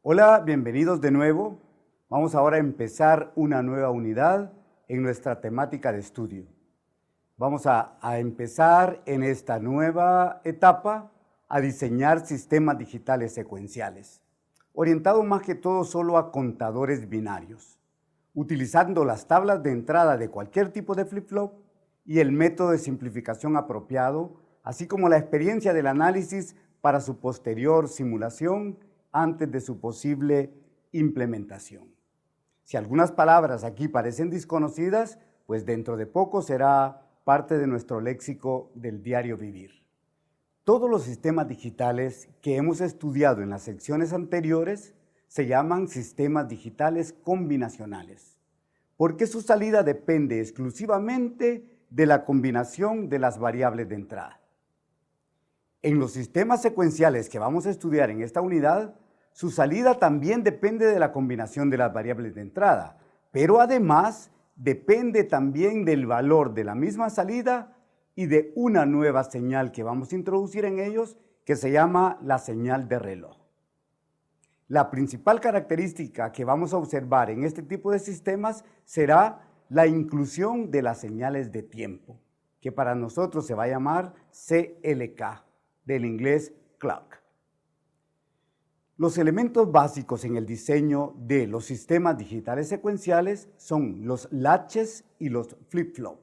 Hola, bienvenidos de nuevo. Vamos ahora a empezar una nueva unidad en nuestra temática de estudio. Vamos a empezar en esta nueva etapa a diseñar sistemas digitales secuenciales, orientado más que todo solo a contadores binarios, utilizando las tablas de entrada de cualquier tipo de flip-flop y el método de simplificación apropiado, así como la experiencia del análisis para su posterior simulación antes de su posible implementación. Si algunas palabras aquí parecen desconocidas, pues dentro de poco será parte de nuestro léxico del diario vivir. Todos los sistemas digitales que hemos estudiado en las secciones anteriores se llaman sistemas digitales combinacionales, porque su salida depende exclusivamente de la combinación de las variables de entrada. En los sistemas secuenciales que vamos a estudiar en esta unidad, su salida también depende de la combinación de las variables de entrada, pero además depende también del valor de la misma salida y de una nueva señal que vamos a introducir en ellos, que se llama la señal de reloj. La principal característica que vamos a observar en este tipo de sistemas será la inclusión de las señales de tiempo, que para nosotros se va a llamar CLK, del inglés clock. Los elementos básicos en el diseño de los sistemas digitales secuenciales son los latches y los flip-flop.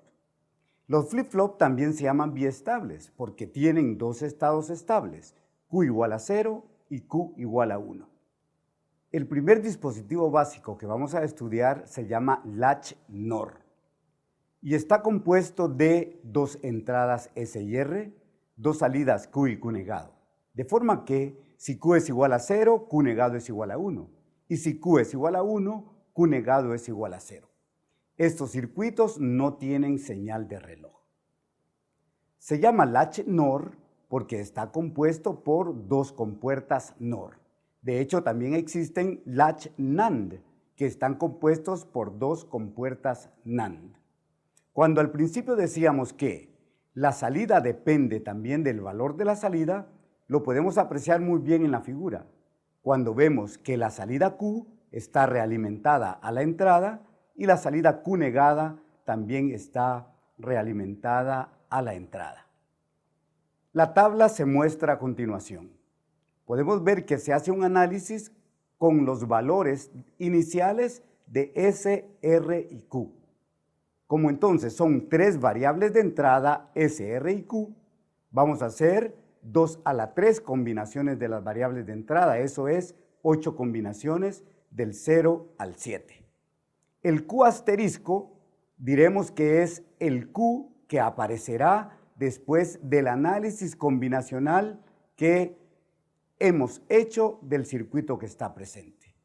Los flip-flop también se llaman biestables porque tienen dos estados estables, Q igual a 0 y Q igual a 1. El primer dispositivo básico que vamos a estudiar se llama latch NOR y está compuesto de dos entradas S y R, dos salidas Q y Q negado, de forma que si Q es igual a 0, Q negado es igual a 1, y si Q es igual a 1, Q negado es igual a 0. Estos circuitos no tienen señal de reloj. Se llama latch NOR porque está compuesto por dos compuertas NOR. De hecho, también existen latch NAND, que están compuestos por dos compuertas NAND. Cuando al principio decíamos que la salida depende también del valor de la salida, lo podemos apreciar muy bien en la figura, cuando vemos que la salida Q está realimentada a la entrada y la salida Q negada también está realimentada a la entrada. La tabla se muestra a continuación. Podemos ver que se hace un análisis con los valores iniciales de S, R y Q. Como entonces son tres variables de entrada, S, R y Q, vamos a hacer 2 a la 3 combinaciones de las variables de entrada, eso es 8 combinaciones del 0 al 7. El Q asterisco diremos que es el Q que aparecerá después del análisis combinacional que hemos hecho del circuito que está presente.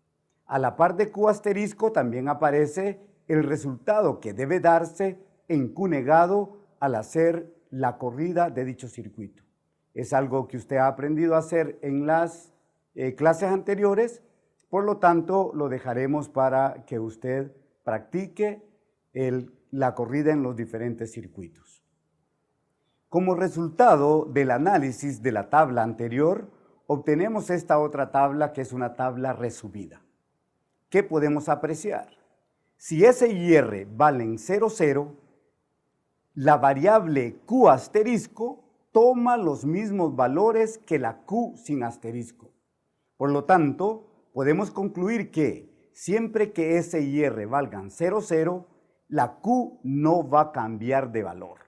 A la par de Q asterisco también aparece el resultado que debe darse en Q negado al hacer la corrida de dicho circuito. Es algo que usted ha aprendido a hacer en las clases anteriores, por lo tanto lo dejaremos para que usted practique la corrida en los diferentes circuitos. Como resultado del análisis de la tabla anterior, obtenemos esta otra tabla que es una tabla resumida. ¿Qué podemos apreciar? Si S y R valen 0, 0, la variable Q asterisco toma los mismos valores que la Q sin asterisco. Por lo tanto, podemos concluir que siempre que S y R valgan 0, 0, la Q no va a cambiar de valor.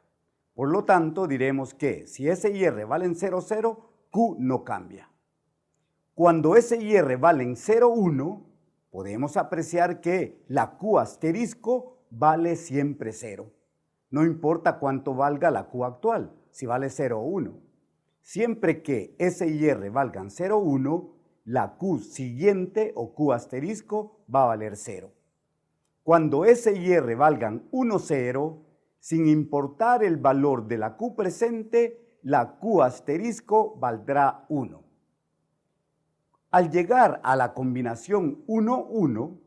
Por lo tanto, diremos que si S y R valen 0, 0, Q no cambia. Cuando S y R valen 0, 1, podemos apreciar que la Q asterisco vale siempre 0. No importa cuánto valga la Q actual, si vale 0 o 1. Siempre que S y R valgan 0, 1, la Q siguiente o Q asterisco va a valer 0. Cuando S y R valgan 1, 0, sin importar el valor de la Q presente, la Q asterisco valdrá 1. Al llegar a la combinación 1, 1,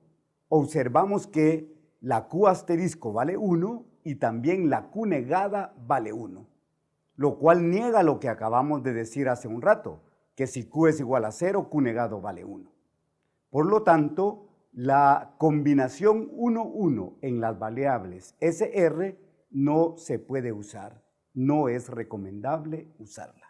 observamos que la Q asterisco vale 1 y también la Q negada vale 1, lo cual niega lo que acabamos de decir hace un rato, que si Q es igual a 0, Q negado vale 1. Por lo tanto, la combinación 1-1 en las variables SR no se puede usar, no es recomendable usarla.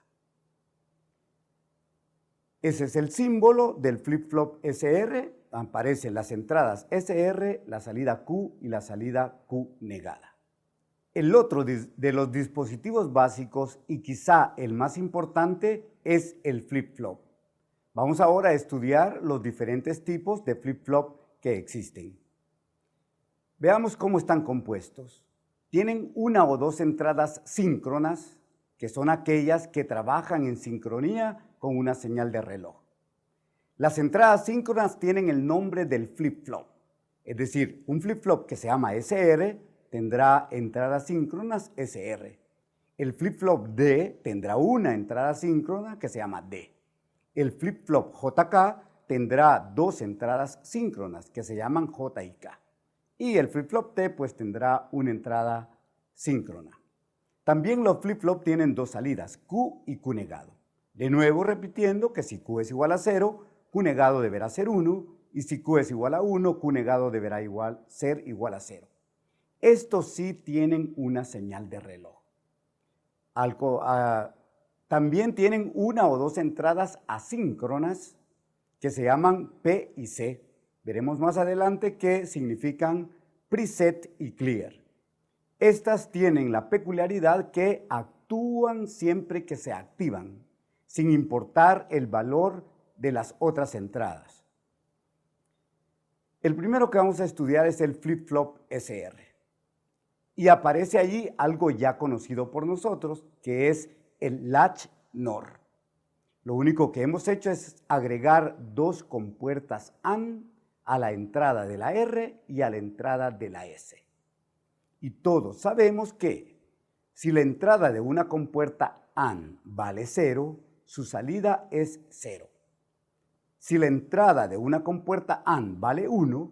Ese es el símbolo del flip-flop SR, aparecen las entradas SR, la salida Q y la salida Q negada. El otro de los dispositivos básicos y quizá el más importante es el flip-flop. Vamos ahora a estudiar los diferentes tipos de flip-flop que existen. Veamos cómo están compuestos. Tienen una o dos entradas síncronas, que son aquellas que trabajan en sincronía con una señal de reloj. Las entradas síncronas tienen el nombre del flip-flop, es decir, un flip-flop que se llama SR tendrá entradas síncronas SR. El flip-flop D tendrá una entrada síncrona que se llama D. El flip-flop JK tendrá dos entradas síncronas que se llaman J y K. Y el flip-flop T pues tendrá una entrada síncrona. También los flip-flop tienen dos salidas, Q y Q negado. De nuevo repitiendo que si Q es igual a 0, Q negado deberá ser 1, y si Q es igual a 1, Q negado deberá ser igual a 0. Estos sí tienen una señal de reloj. También tienen una o dos entradas asíncronas que se llaman P y C. Veremos más adelante que significan preset y clear. Estas tienen la peculiaridad que actúan siempre que se activan, sin importar el valor de las otras entradas. El primero que vamos a estudiar es el flip-flop SR. Y aparece allí algo ya conocido por nosotros, que es el latch NOR. Lo único que hemos hecho es agregar dos compuertas AND a la entrada de la R y a la entrada de la S. Y todos sabemos que si la entrada de una compuerta AND vale 0, su salida es 0. Si la entrada de una compuerta AND vale 1,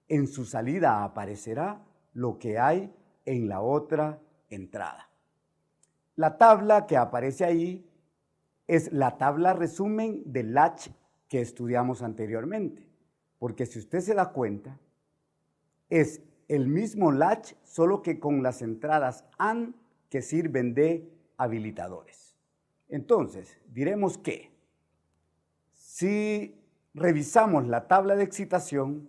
en su salida aparecerá lo que hay en la otra entrada. La tabla que aparece ahí es la tabla resumen del latch que estudiamos anteriormente, porque si usted se da cuenta, es el mismo latch, solo que con las entradas AND que sirven de habilitadores. Entonces, diremos que si revisamos la tabla de excitación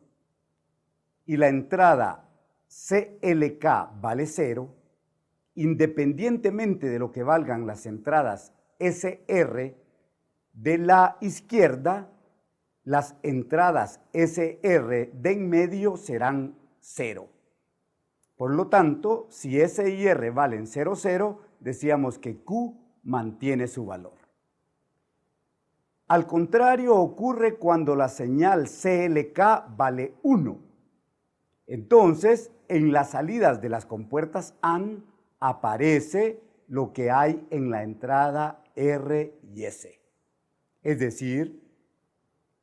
y la entrada CLK vale 0, independientemente de lo que valgan las entradas SR de la izquierda, las entradas SR de en medio serán 0. Por lo tanto, si S y R valen 0, 0, decíamos que Q mantiene su valor. Al contrario ocurre cuando la señal CLK vale 1. Entonces, en las salidas de las compuertas AND aparece lo que hay en la entrada R y S. Es decir,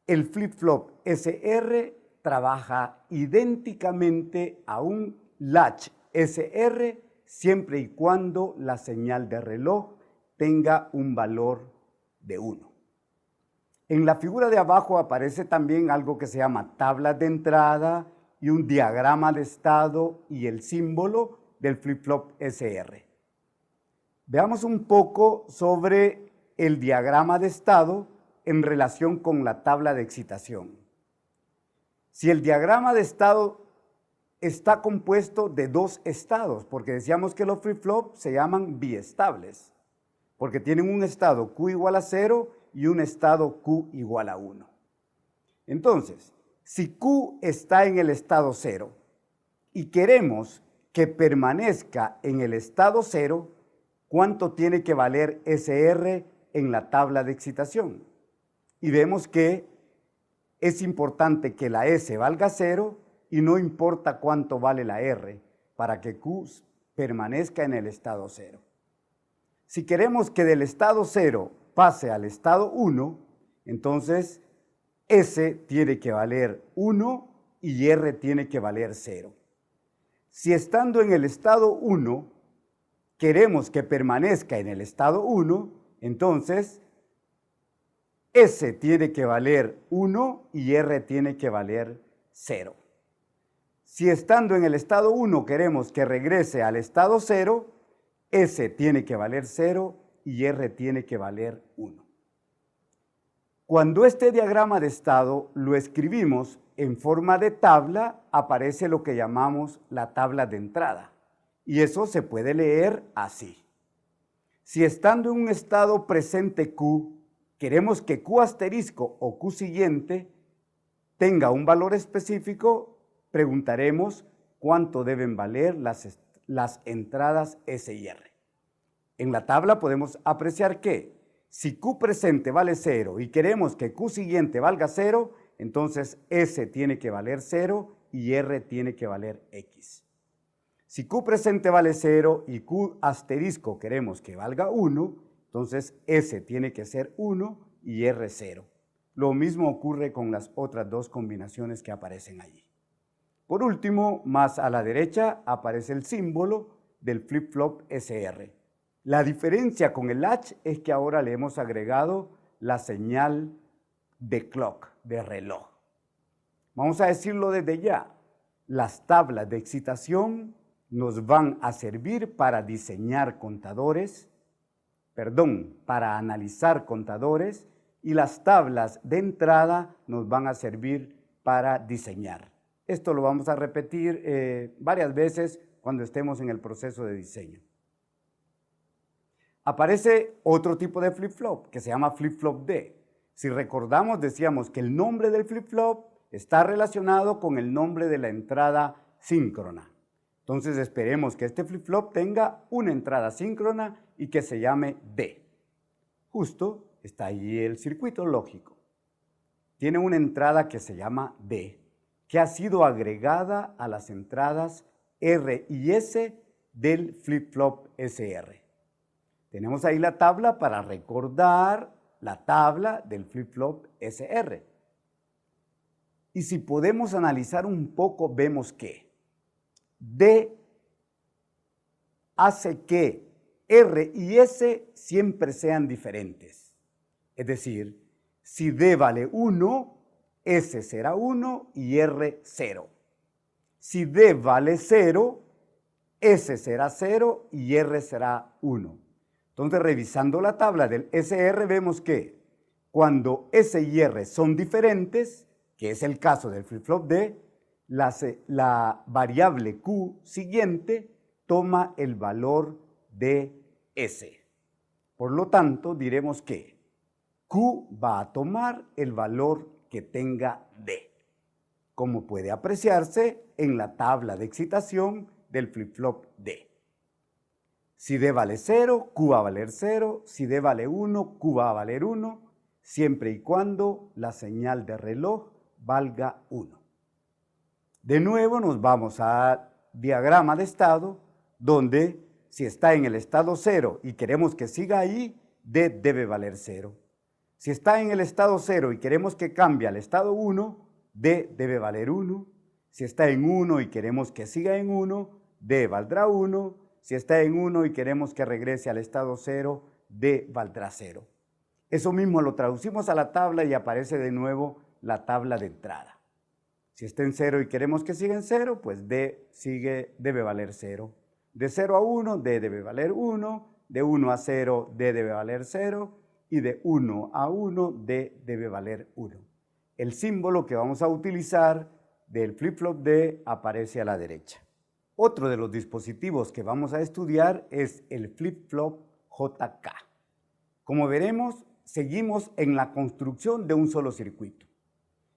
el flip-flop SR trabaja idénticamente a un latch SR siempre y cuando la señal de reloj tenga un valor de 1. En la figura de abajo aparece también algo que se llama tabla de entrada y un diagrama de estado y el símbolo del flip-flop SR. Veamos un poco sobre el diagrama de estado en relación con la tabla de excitación. Si el diagrama de estado está compuesto de dos estados, porque decíamos que los flip-flop se llaman biestables, porque tienen un estado Q igual a 0 y un estado Q igual a 1. Entonces, si Q está en el estado 0 y queremos que permanezca en el estado 0, ¿cuánto tiene que valer SR en la tabla de excitación? Y vemos que es importante que la S valga 0 y no importa cuánto vale la R para que Q permanezca en el estado 0. Si queremos que del estado 0 pase al estado 1, entonces S tiene que valer 1 y R tiene que valer 0. Si estando en el estado 1 queremos que permanezca en el estado 1, entonces S tiene que valer 1 y R tiene que valer 0. Si estando en el estado 1 queremos que regrese al estado 0, S tiene que valer 0 y R tiene que valer 1. Cuando este diagrama de estado lo escribimos en forma de tabla, aparece lo que llamamos la tabla de entrada. Y eso se puede leer así. Si estando en un estado presente Q, queremos que Q asterisco o Q siguiente tenga un valor específico, preguntaremos cuánto deben valer las entradas S y R. En la tabla podemos apreciar que si Q presente vale 0 y queremos que Q siguiente valga 0, entonces S tiene que valer 0 y R tiene que valer X. Si Q presente vale 0 y Q asterisco queremos que valga 1, entonces S tiene que ser 1 y R 0. Lo mismo ocurre con las otras dos combinaciones que aparecen allí. Por último, más a la derecha aparece el símbolo del flip-flop SR. La diferencia con el latch es que ahora le hemos agregado la señal de clock, de reloj. Vamos a decirlo desde ya. Las tablas de excitación nos van a servir para diseñar contadores, para analizar contadores, y las tablas de entrada nos van a servir para diseñar. Esto lo vamos a repetir varias veces cuando estemos en el proceso de diseño. Aparece otro tipo de flip-flop que se llama flip-flop D. Si recordamos, decíamos que el nombre del flip-flop está relacionado con el nombre de la entrada síncrona. Entonces esperemos que este flip-flop tenga una entrada síncrona y que se llame D. Justo está ahí el circuito lógico. Tiene una entrada que se llama D, que ha sido agregada a las entradas R y S del flip-flop SR. Tenemos ahí la tabla para recordar la tabla del flip-flop SR. Y si podemos analizar un poco, vemos que D hace que R y S siempre sean diferentes. Es decir, si D vale 1, S será 1 y R 0. Si D vale 0, S será 0 y R será 1. Entonces, revisando la tabla del SR, vemos que cuando S y R son diferentes, que es el caso del flip-flop D, la variable Q siguiente toma el valor de S. Por lo tanto, diremos que Q va a tomar el valor que tenga D, como puede apreciarse en la tabla de excitación del flip-flop D. Si D vale 0, Q va a valer 0. Si D vale 1, Q va a valer 1, siempre y cuando la señal de reloj valga 1. De nuevo nos vamos a diagrama de estado, donde si está en el estado 0 y queremos que siga ahí, D debe valer 0. Si está en el estado 0 y queremos que cambie al estado 1, D debe valer 1. Si está en 1 y queremos que siga en 1, D valdrá 1. Si está en 1 y queremos que regrese al estado 0, D valdrá 0. Eso mismo lo traducimos a la tabla y aparece de nuevo la tabla de entrada. Si está en 0 y queremos que siga en 0, pues D debe valer 0. De 0 a 1, D debe valer 1. De 1 a 0, D debe valer 0. Y de 1 a 1, D debe valer 1. El símbolo que vamos a utilizar del flip-flop D aparece a la derecha. Otro de los dispositivos que vamos a estudiar es el flip-flop JK. Como veremos, seguimos en la construcción de un solo circuito.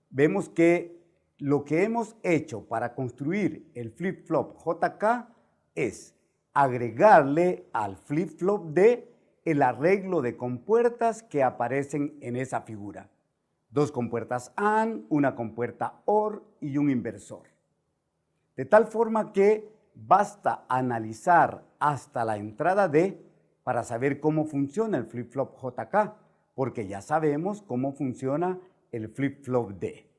Vemos que lo que hemos hecho para construir el flip-flop JK es agregarle al flip-flop D el arreglo de compuertas que aparecen en esa figura. 2 compuertas AND, una compuerta OR y un inversor. De tal forma que basta analizar hasta la entrada D para saber cómo funciona el flip-flop JK, porque ya sabemos cómo funciona el flip-flop D.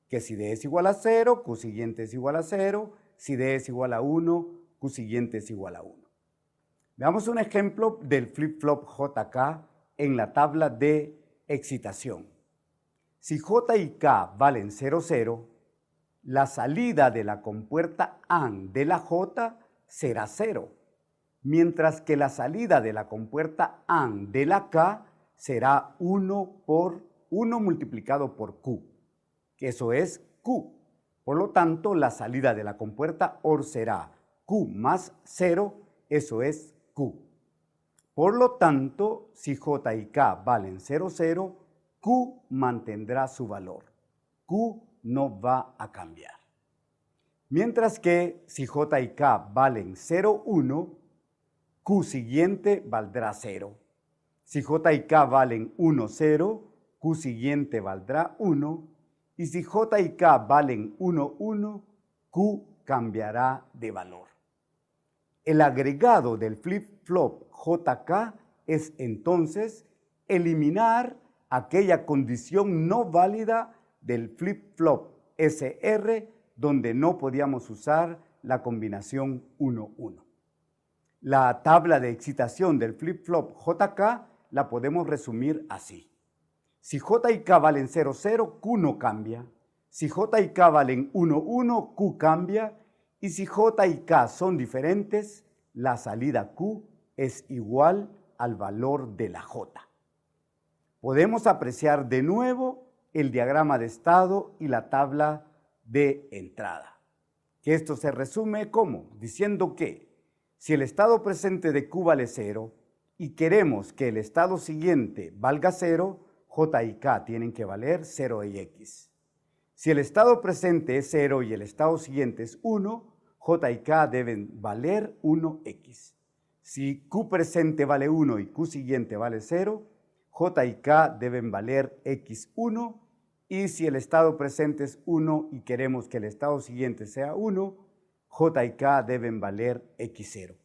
Que si D es igual a 0, Q siguiente es igual a 0, si D es igual a 1, Q siguiente es igual a 1. Veamos un ejemplo del flip-flop JK en la tabla de excitación. Si J y K valen 0, 0, la salida de la compuerta AND de la J será 0, mientras que la salida de la compuerta AND de la K será 1 multiplicado por Q, que eso es Q. Por lo tanto, la salida de la compuerta OR será Q más 0, eso es Q. Por lo tanto, si J y K valen 0, 0, Q mantendrá su valor. Q no va a cambiar. Mientras que si J y K valen 0, 1, Q siguiente valdrá 0. Si J y K valen 1, 0, Q siguiente valdrá 1. Y si J y K valen 1, 1, Q cambiará de valor. El agregado del flip-flop JK es entonces eliminar aquella condición no válida del flip-flop SR donde no podíamos usar la combinación 1, 1. La tabla de excitación del flip-flop JK la podemos resumir así. Si J y K valen 0, 0, Q no cambia. Si J y K valen 1, 1, Q cambia. Y si J y K son diferentes, la salida Q es igual al valor de la J. Podemos apreciar de nuevo el diagrama de estado y la tabla de entrada. Que esto se resume como diciendo que si el estado presente de Q vale 0 y queremos que el estado siguiente valga 0, J y K tienen que valer 0 y X. Si el estado presente es 0 y el estado siguiente es 1, J y K deben valer 1X. Si Q presente vale 1 y Q siguiente vale 0, J y K deben valer X1. Y si el estado presente es 1 y queremos que el estado siguiente sea 1, J y K deben valer X0.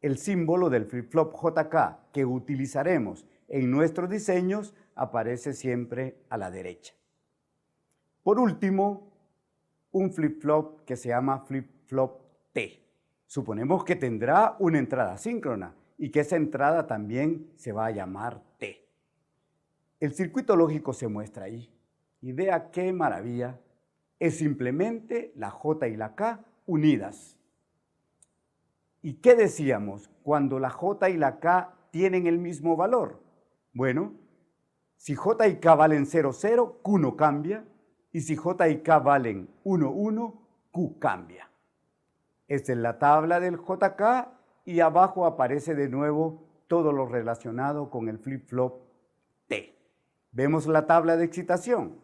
El símbolo del flip-flop JK que utilizaremos en nuestros diseños aparece siempre a la derecha. Por último, un flip-flop que se llama flip-flop T. Suponemos que tendrá una entrada síncrona y que esa entrada también se va a llamar T. El circuito lógico se muestra ahí. Y vea qué maravilla. Es simplemente la J y la K unidas. ¿Y qué decíamos cuando la J y la K tienen el mismo valor? Bueno, si J y K valen 0, 0, Q no cambia. Y si J y K valen 1, 1, Q cambia. Esta es la tabla del JK y abajo aparece de nuevo todo lo relacionado con el flip-flop T. Vemos la tabla de excitación.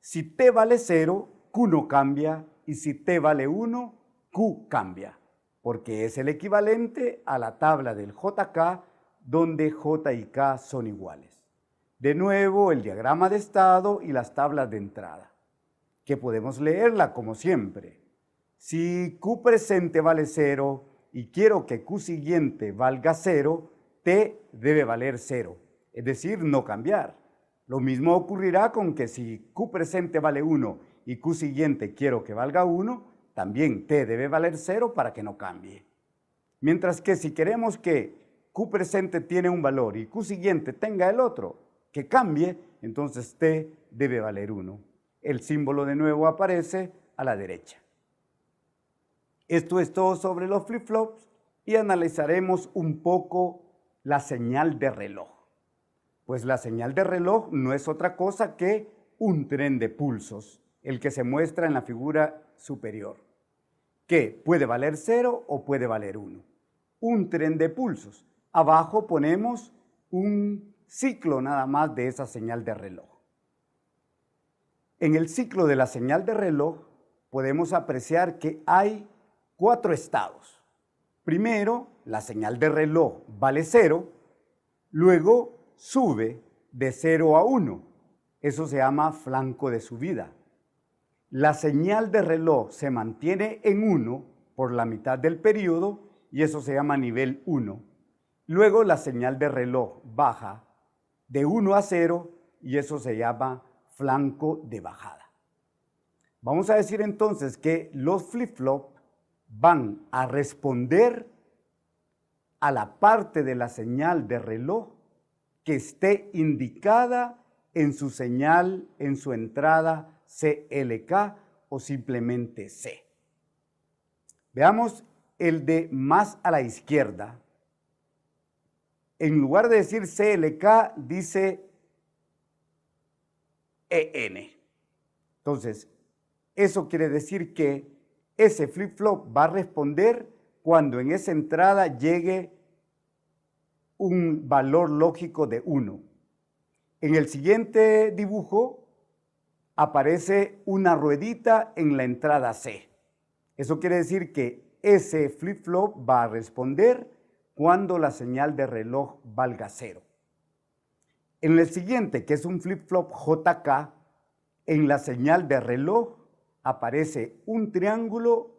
Si T vale 0, Q no cambia. Y si T vale 1, Q cambia. Porque es el equivalente a la tabla del JK donde J y K son iguales. De nuevo, el diagrama de estado y las tablas de entrada, que podemos leerla como siempre. Si Q presente vale 0 y quiero que Q siguiente valga 0, T debe valer 0, es decir, no cambiar. Lo mismo ocurrirá con que si Q presente vale 1 y Q siguiente quiero que valga 1, también T debe valer 0 para que no cambie. Mientras que si queremos que Q presente tiene un valor y Q siguiente tenga el otro, que cambie, entonces T debe valer 1. El símbolo de nuevo aparece a la derecha. Esto es todo sobre los flip-flops y analizaremos un poco la señal de reloj. Pues la señal de reloj no es otra cosa que un tren de pulsos, el que se muestra en la figura superior, que puede valer 0 o puede valer 1. Un tren de pulsos. Abajo ponemos un ciclo nada más de esa señal de reloj. En el ciclo de la señal de reloj podemos apreciar que hay 4 estados. Primero, la señal de reloj vale 0, luego sube de 0 a 1. Eso se llama flanco de subida. La señal de reloj se mantiene en 1 por la mitad del periodo y eso se llama nivel 1. Luego la señal de reloj baja de 1 a 0 y eso se llama flanco de bajada. Vamos a decir entonces que los flip-flop van a responder a la parte de la señal de reloj que esté indicada en su señal, en su entrada CLK o simplemente C. Veamos el de más a la izquierda. En lugar de decir CLK, dice EN. Entonces, eso quiere decir que ese flip-flop va a responder cuando en esa entrada llegue un valor lógico de 1. En el siguiente dibujo aparece una ruedita en la entrada C. Eso quiere decir que ese flip-flop va a responder cuando la señal de reloj valga 0. En el siguiente, que es un flip-flop JK, en la señal de reloj aparece un triángulo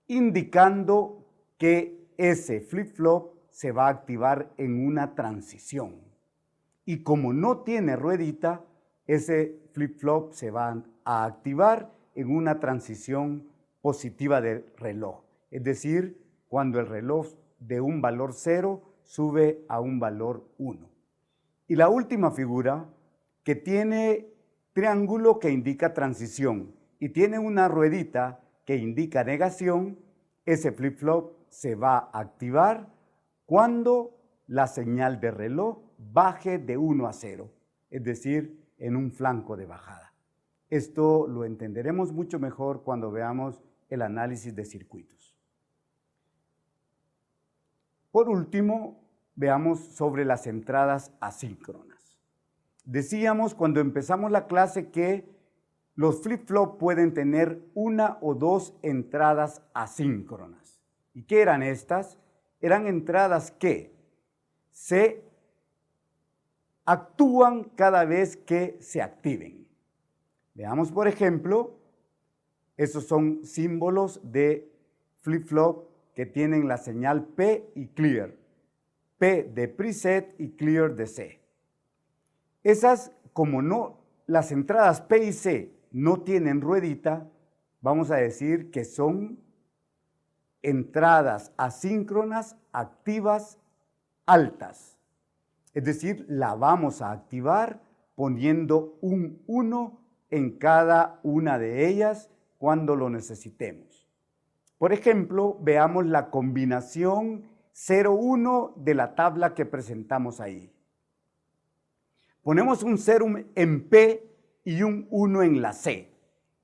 indicando que ese flip-flop se va a activar en una transición. Y como no tiene ruedita, ese flip-flop se va a activar en una transición positiva del reloj. Es decir, cuando el reloj de un valor 0 sube a un valor 1. Y la última figura, que tiene triángulo que indica transición y tiene una ruedita que indica negación, ese flip-flop se va a activar cuando la señal de reloj baje de 1 a 0, es decir, en un flanco de bajada. Esto lo entenderemos mucho mejor cuando veamos el análisis de circuitos. Por último, veamos sobre las entradas asíncronas. Decíamos cuando empezamos la clase que los flip-flop pueden tener una o dos entradas asíncronas. ¿Y qué eran estas? Eran entradas que se actúan cada vez que se activen. Veamos, por ejemplo, esos son símbolos de flip-flop que tienen la señal P y clear. P de preset y clear de C. Esas, como no, las entradas P y C no tienen ruedita, vamos a decir que son entradas asíncronas activas altas. Es decir, la vamos a activar poniendo un 1 en cada una de ellas cuando lo necesitemos. Por ejemplo, veamos la combinación 0,1 de la tabla que presentamos ahí. Ponemos un 0 en P y un 1 en la C.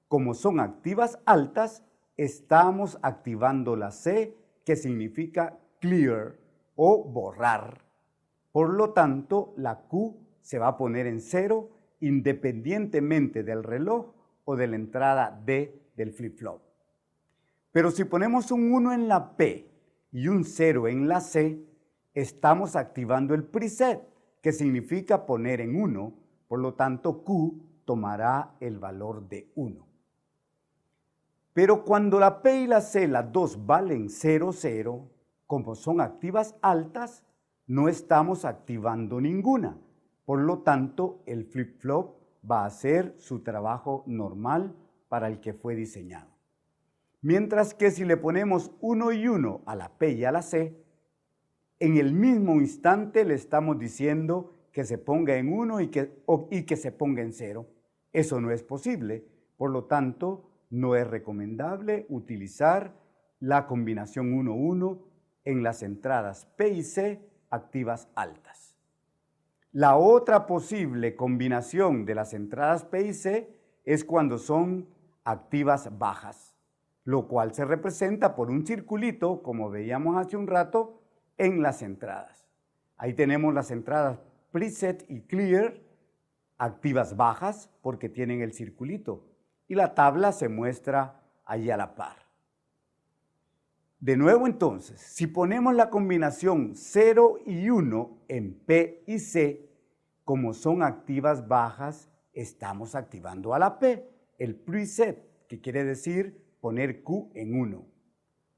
Como son activas altas, estamos activando la C, que significa clear o borrar. Por lo tanto, la Q se va a poner en 0 independientemente del reloj o de la entrada D del flip-flop. Pero si ponemos un 1 en la P y un 0 en la C, estamos activando el preset, que significa poner en 1, por lo tanto Q tomará el valor de 1. Pero cuando la P y la C, las dos valen 0, 0, como son activas altas, no estamos activando ninguna. Por lo tanto, el flip-flop va a hacer su trabajo normal para el que fue diseñado. Mientras que si le ponemos 1 y 1 a la P y a la C, en el mismo instante le estamos diciendo que se ponga en 1 y que se ponga en 0. Eso no es posible, por lo tanto, no es recomendable utilizar la combinación 1-1 en las entradas P y C activas altas. La otra posible combinación de las entradas P y C es cuando son activas bajas, lo cual se representa por un circulito, como veíamos hace un rato, en las entradas. Ahí tenemos las entradas preset y clear, activas bajas, porque tienen el circulito, y la tabla se muestra ahí a la par. De nuevo entonces, si ponemos la combinación 0 y 1 en P y C, como son activas bajas, estamos activando a la P, el preset, que quiere decir poner Q en 1.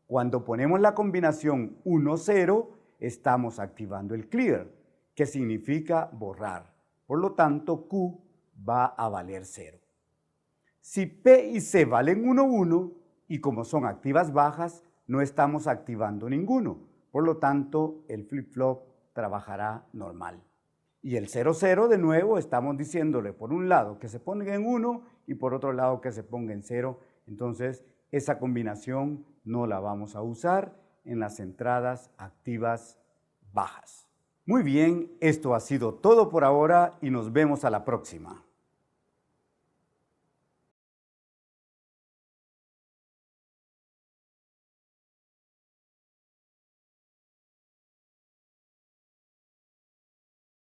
Cuando ponemos la combinación 1-0, estamos activando el clear, que significa borrar. Por lo tanto, Q va a valer 0. Si P y C valen 1-1, y como son activas bajas, no estamos activando ninguno. Por lo tanto, el flip-flop trabajará normal. Y el 00 de nuevo estamos diciéndole por un lado que se ponga en 1 y por otro lado que se ponga en 0. Entonces esa combinación no la vamos a usar en las entradas activas bajas. Muy bien, esto ha sido todo por ahora y nos vemos a la próxima.